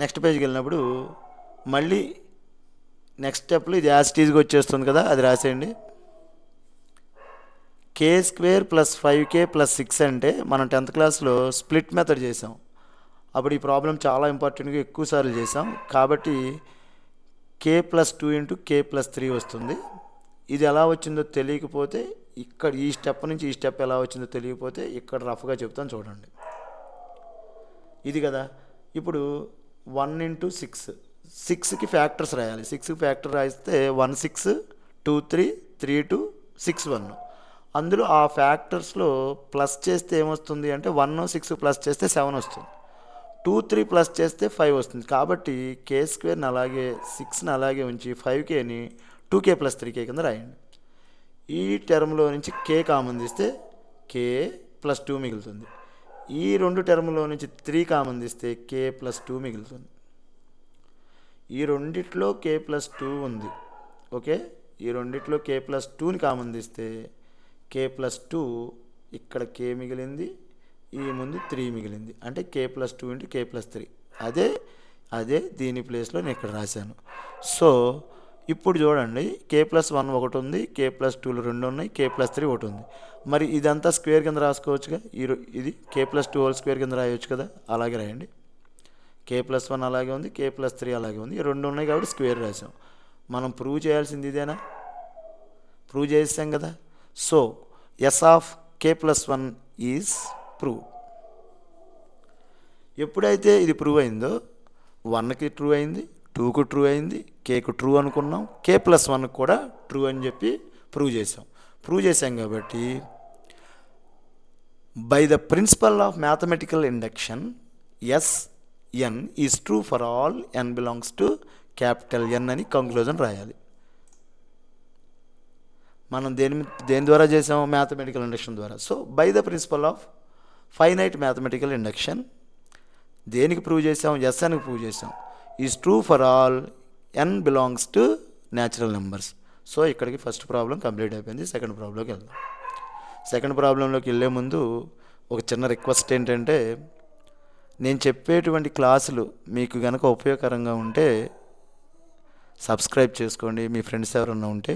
నెక్స్ట్ పేజ్కి వెళ్ళినప్పుడు మళ్ళీ నెక్స్ట్ స్టెప్లో ఇది యాజ్ ఇట్ ఈజ్గా వచ్చేస్తుంది కదా, అది రాసేయండి. k² + 5k + 6 అంటే మనం 10th క్లాస్లో స్ప్లిట్ మెథడ్ చేసాం. అప్పుడు ఈ ప్రాబ్లం చాలా ఇంపార్టెంట్గా ఎక్కువసార్లు చేసాం కాబట్టి k+2 ఇంటూ k+3 వస్తుంది. ఇది ఎలా వచ్చిందో తెలియకపోతే ఇక్కడ ఈ స్టెప్ నుంచి ఈ స్టెప్ ఎలా వచ్చిందో తెలియకపోతే ఇక్కడ రఫ్గా చెప్తాను చూడండి. ఇది కదా. ఇప్పుడు 1 ఇంటూ 6, 6కి ఫ్యాక్టర్స్ రాయాలి. 6కి ఫ్యాక్టర్ రాయిస్తే 1 6 2 3 3 2 6 1. అందులో ఆ ఫ్యాక్టర్స్లో ప్లస్ చేస్తే ఏమొస్తుంది అంటే 1 6 ప్లస్ చేస్తే 7 వస్తుంది, 2 3 ప్లస్ చేస్తే 5 వస్తుంది. కాబట్టి కే స్క్వేర్ని అలాగే 6ని అలాగే ఉంచి 5kని 2k ప్లస్ 3k కింద రాయండి. ఈ టర్మ్లో నుంచి కే కామన్ తీస్తే కే ప్లస్ 2 మిగులుతుంది. ఈ రెండు టర్మ్లో నుంచి 3 కామన్ తీస్తే కే ప్లస్ 2 మిగులుతుంది. ఈ రెండిట్లో కే ప్లస్ 2 ఉంది. ఓకే, ఈ రెండిట్లో కే ప్లస్ 2ని కామన్ తీస్తే కే ప్లస్ 2, ఇక్కడ కే మిగిలింది, ఈ ముందు 3 మిగిలింది, అంటే కే ప్లస్ 2 ఇంటూ కే ప్లస్ 3. అదే దీని ప్లేస్లో నేను ఇక్కడ రాశాను. సో ఇప్పుడు చూడండి, కే ప్లస్ 1 ఒకటి ఉంది, కే ప్లస్ 2లు 2 ఉన్నాయి, కే ప్లస్ 3 ఒకటి ఉంది. మరి ఇదంతా స్క్వేర్ కింద రాసుకోవచ్చుగా. ఇది కే ప్లస్ 2 హోల్ స్క్వేర్ కింద రాయొచ్చు కదా. అలాగే రాయండి. కే ప్లస్ 1 అలాగే ఉంది, కే ప్లస్ 3 అలాగే ఉంది, 2 ఉన్నాయి కాబట్టి స్క్వేర్ రాసాం. మనం ప్రూవ్ చేయాల్సింది ఇదేనా? ప్రూవ్ చేసాం కదా. So S of K plus 1 is prove. ఎప్పుడైతే ఇది ప్రూవ్ అయిందో 1కి ట్రూ అయింది, 2కు ట్రూ అయింది, కేకు ట్రూ అనుకున్నాం, కే ప్లస్ 1కి కూడా ట్రూ అని చెప్పి ప్రూవ్ చేసాం కాబట్టి by the principle of mathematical induction N is true for all N belongs to capital N అని కంక్లూజన్ రాయాలి. మనం దేని ద్వారా చేసాము? మ్యాథమెటికల్ ఇండక్షన్ ద్వారా. So by the principle of finite mathematical induction దేనికి ప్రూవ్ చేసాం? ఎస్ఎన్కి ప్రూవ్ చేసాం. Is true for all N belongs to natural numbers. So ఇక్కడికి ఫస్ట్ ప్రాబ్లం కంప్లీట్ అయిపోయింది. సెకండ్ ప్రాబ్లంలోకి వెళ్దాం. సెకండ్ ప్రాబ్లంలోకి వెళ్ళే ముందు ఒక చిన్న రిక్వెస్ట్ ఏంటంటే, నేను చెప్పేటువంటి క్లాసులు మీకు కనుక ఉపయోగకరంగా ఉంటే సబ్స్క్రైబ్ చేసుకోండి, మీ ఫ్రెండ్స్ ఎవరన్నా ఉంటే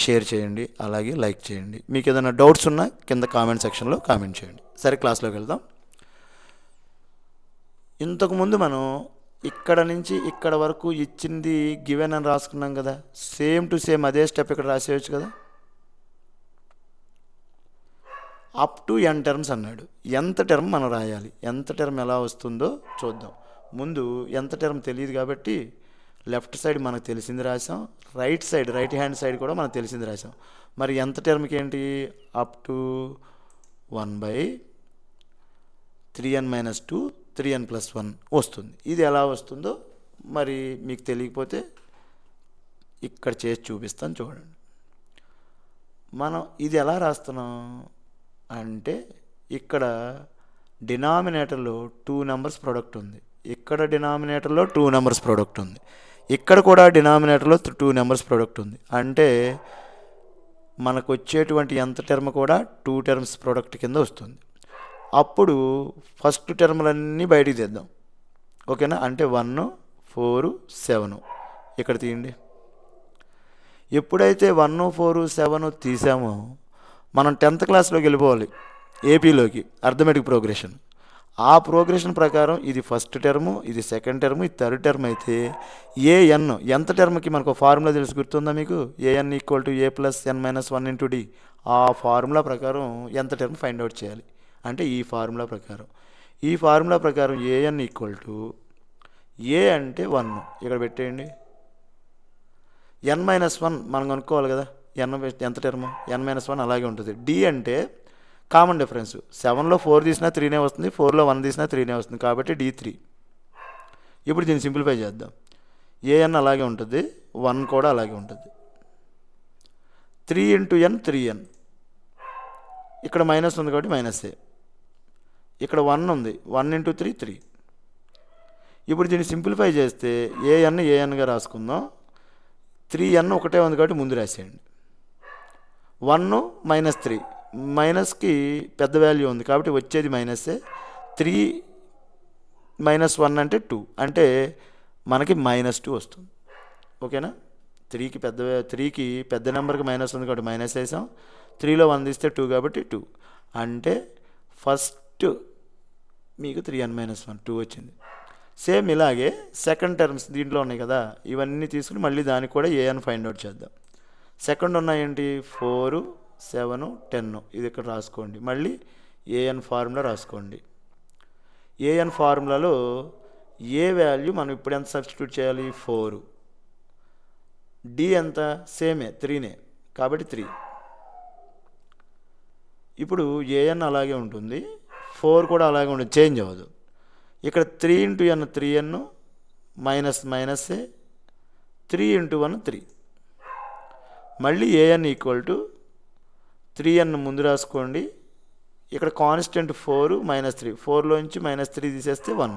షేర్ చేయండి, అలాగే లైక్ చేయండి. మీకు ఏదైనా డౌట్స్ ఉన్నా కింద కామెంట్ సెక్షన్లో కామెంట్ చేయండి. సరే, క్లాస్లోకి వెళ్దాం. ఇంతకుముందు మనం ఇక్కడ నుంచి ఇక్కడ వరకు ఇచ్చింది గివెన్ అని రాసుకున్నాం కదా. సేమ్ టు సేమ్ అదే స్టెప్ ఇక్కడ రాసేయచ్చు కదా. అప్ టు ఎన్ టర్మ్స్ అన్నాడు. ఎంత టర్మ్ మనం రాయాలి, ఎంత టర్మ్ ఎలా వస్తుందో చూద్దాం. ముందు ఎంత టర్మ్ తెలియదు కాబట్టి లెఫ్ట్ సైడ్ మనకు తెలిసింది రాసాం, రైట్ హ్యాండ్ సైడ్ కూడా మనకు తెలిసింది రాసాం. మరి ఎంత టర్మ్కి ఏంటి? అప్ టు 1/3n-2 3n+1 వస్తుంది. ఇది ఎలా వస్తుందో మరి మీకు తెలియకపోతే ఇక్కడ చేసి చూపిస్తాను, చూడండి. మనం ఇది ఎలా రాస్తున్నాం అంటే, ఇక్కడ డినామినేటర్లో 2 నెంబర్స్ ప్రోడక్ట్ ఉంది, ఇక్కడ డినామినేటర్లో 2 నెంబర్స్ ప్రోడక్ట్ ఉంది, ఇక్కడ కూడా డినామినేటర్లో 2 నెంబర్స్ ప్రోడక్ట్ ఉంది. అంటే మనకు వచ్చేటువంటి ఎంత టర్మ్ కూడా 2 టర్మ్స్ ప్రోడక్ట్ కింద వస్తుంది. అప్పుడు ఫస్ట్ టర్మ్లన్నీ బయటికి తెద్దాం. ఓకేనా? అంటే 1 4 7 ఇక్కడ తీయండి. ఎప్పుడైతే 1 4 7 తీసామో మనం 10th క్లాస్లోకి వెళ్ళిపోవాలి, ఏపీలోకి, అర్థమెటిక్ ప్రోగ్రెషన్. ఆ ప్రోగ్రెషన్ ప్రకారం ఇది ఫస్ట్ టర్ము, ఇది సెకండ్ టర్ము, ఇది థర్డ్ టర్మ్ అయితే ఏఎన్ ఎంత టర్మ్కి మనకు ఫార్ములా తెలిసి గుర్తుందా మీకు? A N equal to a+n-1 into D. ఆ ఫార్ములా ప్రకారం ఎంత టర్మ్ ఫైండ్ అవుట్ చేయాలి అంటే ఈ ఫార్ములా ప్రకారం ఏఎన్ ఈక్వల్ టు ఏ అంటే 1 ఇక్కడ పెట్టేయండి, n-1 మనం కనుక్కోవాలి కదా. ఎంత టర్ము? n-1 అలాగే ఉంటుంది. డి అంటే కామన్ డిఫరెన్స్. 7లో 4 తీసినా 3నే వస్తుంది, 4లో 1 తీసినా 3నే వస్తుంది, కాబట్టి D3. ఇప్పుడు దీన్ని సింప్లిఫై చేద్దాం. ఏఎన్ అలాగే ఉంటుంది, 1 కూడా అలాగే ఉంటుంది. 3 ఇంటూ n 3n, ఇక్కడ మైనస్ ఉంది కాబట్టి మైనస్ఏ, ఇక్కడ 1 ఉంది, 1 ఇంటూ 3 3. ఇప్పుడు దీన్ని సింప్లిఫై చేస్తే ఏఎన్గా రాసుకుందాం. 3n ఒకటే ఉంది కాబట్టి ముందు రాసేయండి. 1 -3, మైనస్కి పెద్ద వాల్యూ ఉంది కాబట్టి వచ్చేది మైనస్ఏ. 3 - 1 అంటే 2, అంటే మనకి -2 వస్తుంది. ఓకేనా? 3కి పెద్ద నెంబర్కి మైనస్ ఉంది కాబట్టి మైనస్ వేసాం, 3లో 1 తీస్తే 2 కాబట్టి 2, అంటే ఫస్ట్ మీకు 3n-1 2 వచ్చింది. సేమ్ ఇలాగే సెకండ్ టర్మ్స్ దీంట్లో ఉన్నాయి కదా, ఇవన్నీ తీసుకుని మళ్ళీ దానికి కూడా ఏఎన్ ఫైండ్ అవుట్ చేద్దాం. సెకండ్ ఉన్నాయేంటి? 4 7 10, ఇది ఇక్కడ రాసుకోండి. మళ్ళీ ఏఎన్ ఫార్ములా రాసుకోండి. ఏఎన్ ఫార్ములాలో ఏ వాల్యూ మనం ఇప్పుడు ఎంత సబ్స్టిట్యూట్ చేయాలి 4, డి ఎంత సేమే 3నే కాబట్టి 3. ఇప్పుడు ఏఎన్ అలాగే ఉంటుంది, 4 కూడా అలాగే ఉంటుంది, చేంజ్ అవ్వదు. ఇక్కడ 3 ఇంటూ ఎన్ 3n మైనస్ మైనస్ఏ 3 ఇంటూ 1 3. మళ్ళీ ఏఎన్ ఈక్వల్ టు 3n ముందు రాసుకోండి. ఇక్కడ కాన్స్టెంట్ 4 మైనస్ 3, 4లోంచి మైనస్ 3 తీసేస్తే 1.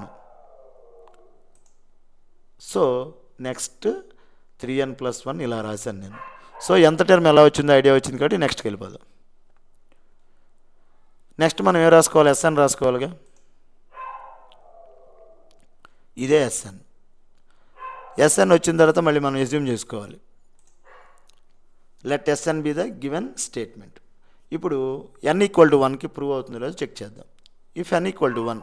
సో నెక్స్ట్ 3n ప్లస్ 1 ఇలా రాశాను నేను. సో ఎంత టర్మ్ ఎలా వచ్చిందో ఐడియా వచ్చింది కాబట్టి నెక్స్ట్కి వెళ్ళిపోదాం. నెక్స్ట్ మనం ఏం రాసుకోవాలి, ఎస్ఎన్ రాసుకోవాలిగా. ఇదే ఎస్ఎన్ వచ్చిన తర్వాత మళ్ళీ మనం ఎస్యూమ్ చేసుకోవాలి. Let S N be the given statement. ఇప్పుడు n ఈక్వల్ టు 1కి ప్రూవ్ అవుతుందో లేదో చెక్ చేద్దాం. If n equal to 1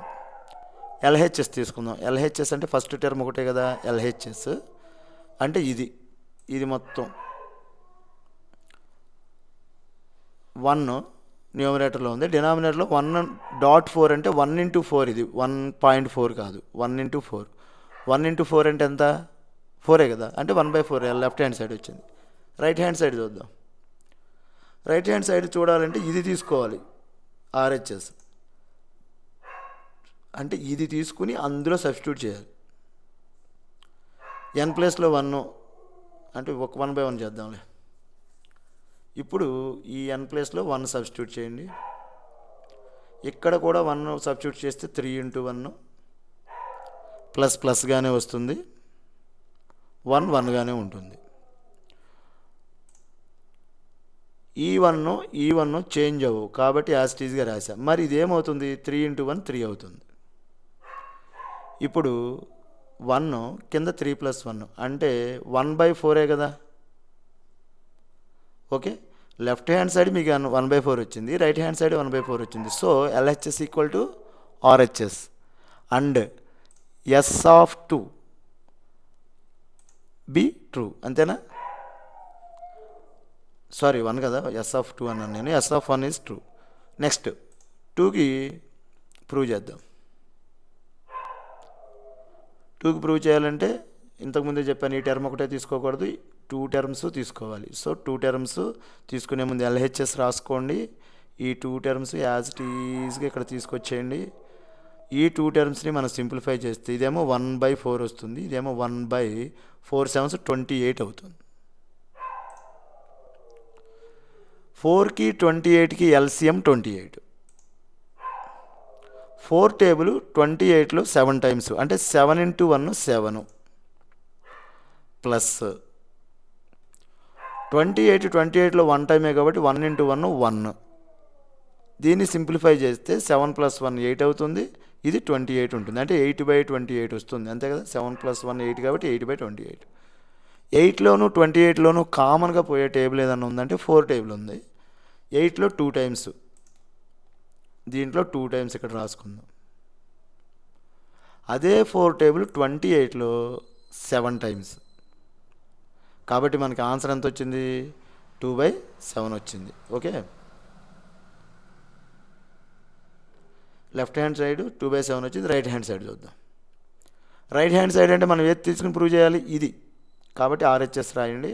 LHS తీసుకుందాం. ఎల్హెచ్ఎస్ అంటే ఫస్ట్ టర్మ్ ఒకటే కదా, ఎల్హెచ్ఎస్ అంటే ఇది మొత్తం 1 న్యూమరేటర్లో ఉంది, డినామినేటర్లో 1.4 అంటే 1 ఇంటూ 4, ఇది 1.4 కాదు, 1 ఇంటూ 4. 1 ఇంటూ 4 అంటే ఎంత 4ఏ కదా, అంటే 1/4 లెఫ్ట్ హ్యాండ్ సైడ్ వచ్చింది. రైట్ హ్యాండ్ సైడ్ చూద్దాం. రైట్ హ్యాండ్ సైడ్ చూడాలంటే ఇది తీసుకోవాలి, ఆర్హెచ్ఎస్ అంటే ఇది తీసుకుని అందులో సబ్స్టిట్యూట్ చేయాలి. ఎన్ ప్లేస్లో 1 అంటే ఒక 1/1 చేద్దాంలే. ఇప్పుడు ఈ ఎన్ ప్లేస్లో 1 సబ్స్టిట్యూట్ చేయండి. ఇక్కడ కూడా 1 సబ్స్టిట్యూట్ చేస్తే 3 ఇంటూ 1 ప్లస్గానే వస్తుంది, 1 1గానే ఉంటుంది. ఈ 1 చేంజ్ అవ్వవు కాబట్టి యాజ్ ఇట్ ఈజ్గా రాసాం. మరి ఇదేమవుతుంది, 3 ఇంటూ 1 3 అవుతుంది. ఇప్పుడు 1 కింద 3 ప్లస్ 1 అంటే 1/4 కదా. ఓకే, లెఫ్ట్ హ్యాండ్ సైడ్ మీకు 1/4 వచ్చింది, రైట్ హ్యాండ్ సైడ్ 1/4 వచ్చింది. So LHS equal to RHS and S of 2 be true, అంతేనా? సారీ 1 కదా, ఎస్ ఆఫ్ 2 అన్నాను నేను. S of 1 is true. Next 2కి ప్రూవ్ చేద్దాం. 2కి ప్రూవ్ చేయాలంటే ఇంతకుముందే చెప్పాను, ఈ టర్మ్ ఒకటే తీసుకోకూడదు, 2 టర్మ్స్ తీసుకోవాలి. సో 2 టర్మ్స్ తీసుకునే ముందు ఎల్హెచ్ఎస్ రాసుకోండి. ఈ 2 టర్మ్స్ యాజ్ ఇట్ ఈజ్గా ఇక్కడ తీసుకొచ్చేయండి. ఈ 2 టర్మ్స్ని మనం సింప్లిఫై చేస్తే ఇదేమో 1/4 వస్తుంది, ఇదేమో 1/4 7 28 అవుతుంది. 4కి 28కి ఎల్సిఎం 28. 4 టేబుల్ 28లో 7 టైమ్స్ అంటే 7 ఇంటూ 1 7 ప్లస్ 28లో 1 టైమే కాబట్టి 1 ఇంటూ 1 1. దీన్ని సింప్లిఫై చేస్తే 7 ప్లస్ 1 8 అవుతుంది, ఇది 28 ఉంటుంది, అంటే 8/28 వస్తుంది, అంతే కదా. 7 ప్లస్ 1 8 కాబట్టి 8/28. 8లోను 28లోను కామన్గా పోయే టేబుల్ ఏదైనా ఉందంటే 4 టేబుల్ ఉంది. 8లో 2 టైమ్స్, దీంట్లో 2 టైమ్స్ ఇక్కడ రాసుకుందాం. అదే 4 టేబుల్ 28లో 7 టైమ్స్ కాబట్టి మనకి ఆన్సర్ ఎంత వచ్చింది, 2/7 వచ్చింది. ఓకే, లెఫ్ట్ హ్యాండ్ సైడ్ 2/7 వచ్చింది. రైట్ హ్యాండ్ సైడ్ చూద్దాం. రైట్ హ్యాండ్ సైడ్ అంటే మనం ఏది తీసుకుని ప్రూవ్ చేయాలి, ఇది కాబట్టి ఆర్హెచ్ఎస్ రాయండి.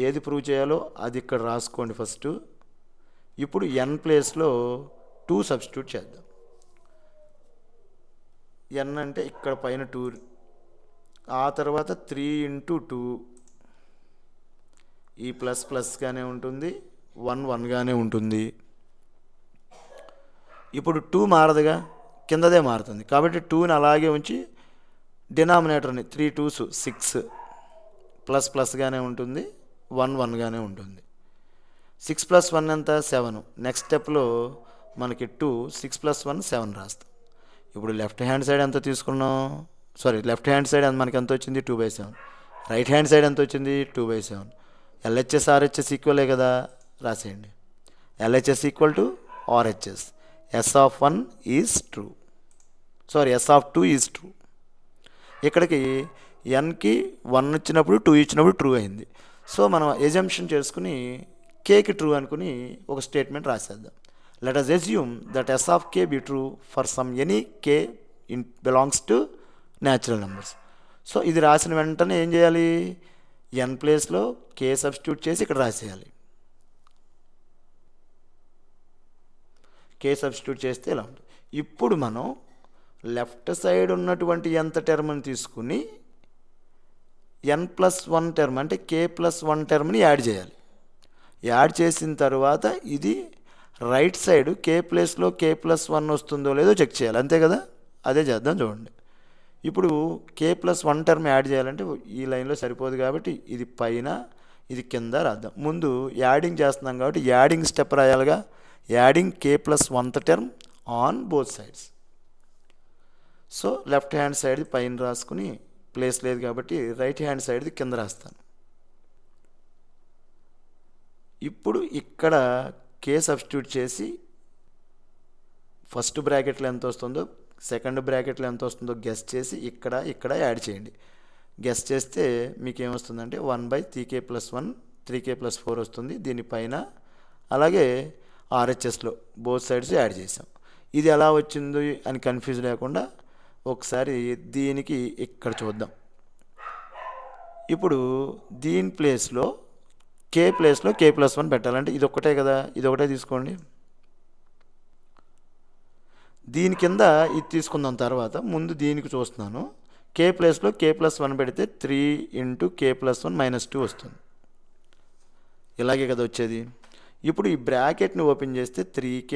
ఏది ప్రూవ్ చేయాలో అది ఇక్కడ రాసుకోండి ఫస్ట్. ఇప్పుడు ఎన్ ప్లేస్లో 2 సబ్స్టిట్యూట్ చేద్దాం. ఎన్ అంటే ఇక్కడ పైన 2, ఆ తర్వాత 3 ఇంటూ 2, ఈ ప్లస్గానే ఉంటుంది, 1 1గానే ఉంటుంది. ఇప్పుడు 2 మారదుగా, కిందదే మారుతుంది కాబట్టి 2ని అలాగే ఉంచి డినామినేటర్ని 3 2s 6 ప్లస్గానే ఉంటుంది, 1 1గానే ఉంటుంది. 6 ప్లస్ 1 ఎంత 7. నెక్స్ట్ స్టెప్లో మనకి 2 6 ప్లస్ 1 7 రాస్తాం. ఇప్పుడు లెఫ్ట్ హ్యాండ్ సైడ్ ఎంత తీసుకున్నాం, లెఫ్ట్ హ్యాండ్ సైడ్ మనకి ఎంత వచ్చింది 2/7. రైట్ హ్యాండ్ సైడ్ ఎంత వచ్చింది 2/7. ఎల్హెచ్ఎస్ ఆర్హెచ్ఎస్ ఈక్వలే కదా, రాసేయండి. LHS equal to RHS. S of 1 is true, S of 2 is true. ఇక్కడికి ఎన్కి 1 ఇచ్చినప్పుడు 2 ఇచ్చినప్పుడు ట్రూ అయింది. సో మనం ఎజంప్షన్ చేసుకుని కేకి ట్రూ అనుకుని ఒక statement రాసేద్దాం. let us assume that s of k be true for some any k belongs to natural numbers. So ఇది రాసిన వెంటనే ఏం చేయాలి, ఎన్ ప్లేస్లో కే సబ్స్టిట్యూట్ చేసి ఇక్కడ రాసేయాలి. కే సబ్స్టిట్యూట్ చేస్తే ఇలా ఉంటుంది. ఇప్పుడు మనం లెఫ్ట్ సైడ్ ఉన్నటువంటి ఎంత టర్మ్ని తీసుకుని n+1 టర్మ్ అంటే k+1 టర్మ్ని యాడ్ చేయాలి. యాడ్ చేసిన తర్వాత ఇది రైట్ సైడ్ కే ప్లేస్లో k+1 వస్తుందో లేదో చెక్ చేయాలి, అంతే కదా. అదే చేద్దాం చూడండి. ఇప్పుడు k+1 టర్మ్ యాడ్ చేయాలంటే ఈ లైన్లో సరిపోదు కాబట్టి ఇది పైన ఇది కింద రాద్దాం. ముందు యాడింగ్ చేస్తున్నాం కాబట్టి యాడింగ్ స్టెప్ రాయాలిగా. Adding k+1th term on both sides. So left hand సైడ్ది పైన రాసుకుని ప్లేస్ లేదు కాబట్టి రైట్ హ్యాండ్ సైడ్ది కింద రాస్తాను. ఇప్పుడు ఇక్కడ కే సబ్స్టిట్యూట్ చేసి ఫస్ట్ బ్రాకెట్లో ఎంత వస్తుందో సెకండ్ బ్రాకెట్లో ఎంత వస్తుందో గెస్ చేసి ఇక్కడ యాడ్ చేయండి. గెస్ చేస్తే మీకు ఏమొస్తుందంటే 1/3k+1 3k+4 వస్తుంది. దీనిపైన అలాగే ఆర్హెచ్ఎస్లో బోత్ సైడ్స్ యాడ్ చేసాం. ఇది ఎలా వచ్చింది అని కన్ఫ్యూజ్ లేకుండా ఒకసారి దీనికి ఇక్కడ చూద్దాం. ఇప్పుడు దీని ప్లేస్లో కే ప్లేస్లో k+1 పెట్టాలంటే ఇది ఒక్కటే కదా, ఇది ఒకటే తీసుకోండి. దీని కింద ఇది తీసుకుందాం. తర్వాత ముందు దీనికి చూస్తున్నాను. కే ప్లేస్లో k+1 పెడితే 3 × k+1 -2 వస్తుంది. ఇలాగే కదా వచ్చేది. ఇప్పుడు ఈ బ్రాకెట్ని ఓపెన్ చేస్తే 3k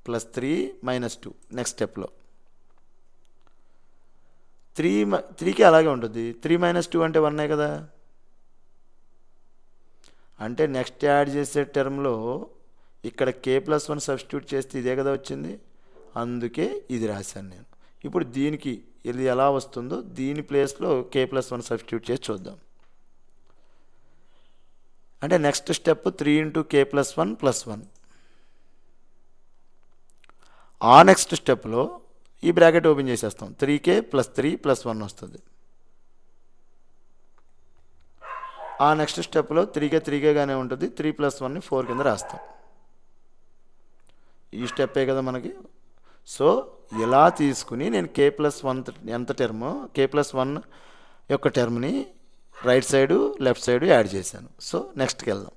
+ 3 - 2 నెక్స్ట్ స్టెప్లో 3k అలాగే ఉంటుంది. 3 - 2 అంటే 1 కదా. అంటే నెక్స్ట్ యాడ్ చేసే టర్మ్లో ఇక్కడ k+1 సబ్స్టిట్యూట్ చేస్తే ఇదే కదా వచ్చింది, అందుకే ఇది రాశాను నేను. ఇప్పుడు దీనికి ఇది ఎలా వస్తుందో దీని ప్లేస్లో k+1 సబ్స్టిట్యూట్ చేసి చూద్దాం. అంటే నెక్స్ట్ స్టెప్ 3 × k+1 + 1. ఆ నెక్స్ట్ స్టెప్లో ఈ బ్రాకెట్ ఓపెన్ చేసేస్తాం. 3k + 3 + 1 వస్తుంది. ఆ నెక్స్ట్ స్టెప్లో 3kగానే ఉంటుంది. 3 + 1ని 4 కింద రాస్తాం. ఈ స్టెప్పే కదా మనకి. సో ఇలా తీసుకుని నేను k+1 ఎంత టర్మ్ k+1 యొక్క టర్మ్ని right side left side add చేశాను. సో నెక్స్ట్కి వెళ్దాం.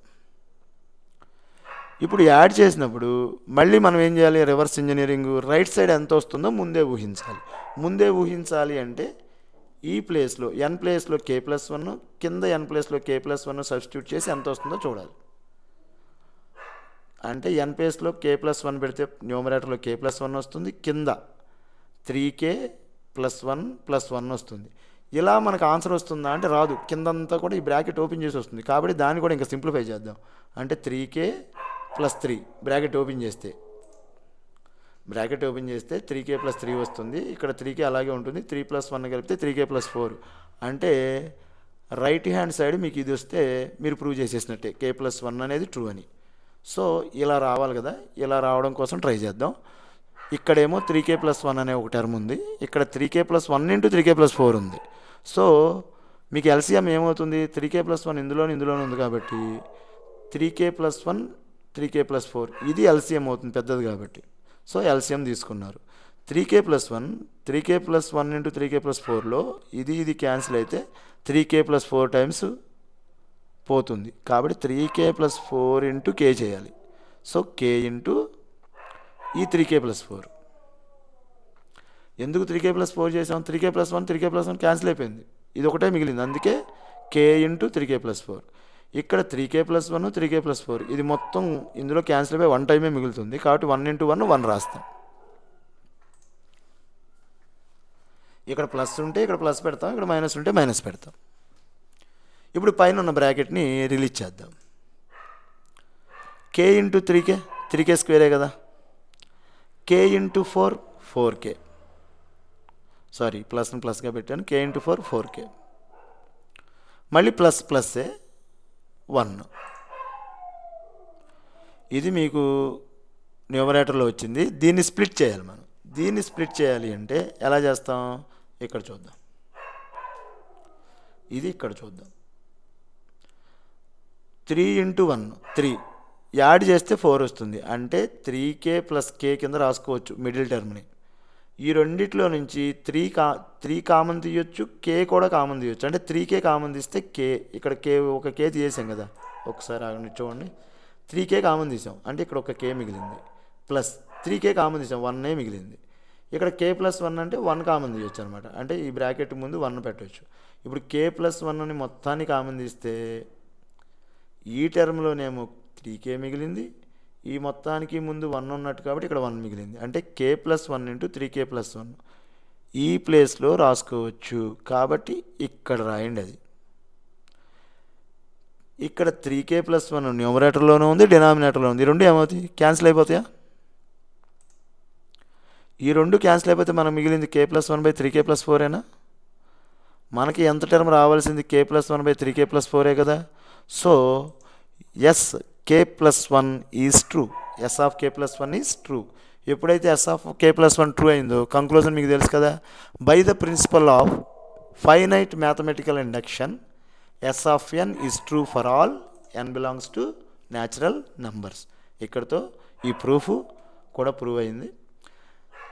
ఇప్పుడు యాడ్ చేసినప్పుడు మళ్ళీ మనం ఏం చేయాలి, రివర్స్ ఇంజనీరింగ్. రైట్ సైడ్ ఎంత వస్తుందో ముందే ఊహించాలి. ముందే ఊహించాలి అంటే ఈ ప్లేస్లో n ప్లేస్లో k+1 కింద n ప్లేస్లో k+1 సబ్స్టిట్యూట్ చేసి ఎంత వస్తుందో చూడాలి. అంటే n ప్లేస్లో k+1 పెడితే న్యూమరేటర్లో k+1 వస్తుంది, కింద 3k + 1 + 1 వస్తుంది. ఇలా మనకు ఆన్సర్ వస్తుందా అంటే రాదు. కిందంతా కూడా ఈ బ్రాకెట్ ఓపెన్ చేసి వస్తుంది. కాబట్టి దాన్ని కూడా ఇంకా సింప్లిఫై చేద్దాం. అంటే 3k + 3 బ్రాకెట్ ఓపెన్ చేస్తే 3k + 3 వస్తుంది. ఇక్కడ 3k అలాగే ఉంటుంది. 3 + 1 కలిపితే 3k + 4. అంటే రైట్ హ్యాండ్ సైడ్ మీకు ఇది వస్తే మీరు ప్రూవ్ చేసేసినట్టే k+1 అనేది ట్రూ అని. సో ఇలా రావాలి కదా. ఇలా రావడం కోసం ట్రై చేద్దాం. ఇక్కడేమో 3k + 1 అనే ఒక టర్మ్ ఉంది. ఇక్కడ 3k + 1 × 3k + 4 ఉంది. సో మీకు ఎల్సిఎం ఏమవుతుంది, 3k + 1 ఇందులోనే ఉంది కాబట్టి 3k + 1 3k + 4 ఇది ఎల్సిఎం అవుతుంది పెద్దది కాబట్టి. సో ఎల్సిఎం తీసుకున్నారు. 3k + 1 3k + 1 × 3k + 4లో ఇది క్యాన్సిల్ అయితే 3k + 4 టైమ్స్ పోతుంది. కాబట్టి 3k + 4 × k చేయాలి. సో k × ఈ 3k + 4. ఎందుకు 3k + 4 చేసాం, 3k + 1 3k + 1 క్యాన్సిల్ అయిపోయింది. ఇది ఒకటే మిగిలింది. అందుకే k × 3k + 4. ఇక్కడ 3k + 1 3k + 4 ఇది మొత్తం ఇందులో క్యాన్సిల్ అయిపోయి 1 టైమే మిగులుతుంది. కాబట్టి 1 × 1 1 రాస్తాం. ఇక్కడ ప్లస్ ఉంటే ఇక్కడ ప్లస్ పెడతాం, ఇక్కడ మైనస్ ఉంటే మైనస్ పెడతాం. ఇప్పుడు పైన ఉన్న బ్రాకెట్ని రిలీజ్ చేద్దాం. k × 3k 3k² కదా. k × 4 4k. సారీ ప్లస్ని ప్లస్గా పెట్టాను. k × 4 4k. మళ్ళీ ప్లస్సే 1. ఇది మీకు న్యూమరేటర్లో వచ్చింది. దీన్ని స్ప్లిట్ చేయాలి మనం. దీన్ని స్ప్లిట్ చేయాలి అంటే ఎలా చేస్తాం, ఇక్కడ చూద్దాం. ఇది ఇక్కడ చూద్దాం. 3 × 1 3 యాడ్ చేస్తే 4 వస్తుంది. అంటే 3k ప్లస్ కే కింద రాసుకోవచ్చు మిడిల్ టర్మ్ని. ఈ రెండిట్లో నుంచి 3 కామన్ తీయొచ్చు, కే కూడా కామన్ తీయొచ్చు. అంటే 3k కామన్ తీస్తే కే, ఇక్కడ కే ఒక కే తీసేసాం కదా, ఒకసారి ఆగండి చూడండి. 3k కామన్ తీసాం అంటే ఇక్కడ ఒక కే మిగిలింది, ప్లస్ 3k కామన్ తీసాం 1 మిగిలింది. ఇక్కడ కే ప్లస్ 1 అంటే 1 కామన్ తీయొచ్చు అనమాట. అంటే ఈ బ్రాకెట్ ముందు 1 పెట్టవచ్చు. ఇప్పుడు కే ప్లస్ 1ని మొత్తాన్ని కామన్ తీస్తే ఈ టర్మ్లోనేమో 3k మిగిలింది, ఈ మొత్తానికి ముందు 1 ఉన్నట్టు కాబట్టి ఇక్కడ 1 మిగిలింది. అంటే కే ప్లస్ 1 ఇంటూ 3k ప్లస్ 1 ఈ ప్లేస్లో రాసుకోవచ్చు. కాబట్టి ఇక్కడ రాయండి. అది ఇక్కడ 3k ప్లస్ 1 న్యూమరేటర్లోనూ ఉంది, డినామినేటర్లో ఉంది. ఈ రెండు ఏమవుతాయి? క్యాన్సిల్ అయిపోతాయా? ఈ రెండు క్యాన్సిల్ అయిపోతే మనం మిగిలింది కే ప్లస్ 1/3k ప్లస్ 4ఏనా? మనకి ఎంత టర్మ్ రావాల్సింది కే ప్లస్ 1/3k ప్లస్ 4ఏ కదా. So S K plus 1 is true. S of K plus 1 is true. ఎప్పుడైతే S of K plus 1 true అయిందో కంక్లూజన్ మీకు తెలుసు కదా. By the principle of finite mathematical induction S of N is true for all N belongs to natural numbers. ఇక్కడితో ఈ ప్రూఫ్ కూడా ప్రూవ్ అయింది.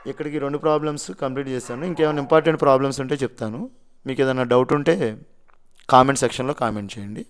ఇక్కడికి 2 ప్రాబ్లమ్స్ కంప్లీట్ చేశాను. ఇంకేమైనా ఇంపార్టెంట్ ప్రాబ్లమ్స్ ఉంటే చెప్తాను. మీకు ఏదైనా డౌట్ ఉంటే కామెంట్ సెక్షన్లో కామెంట్ చేయండి.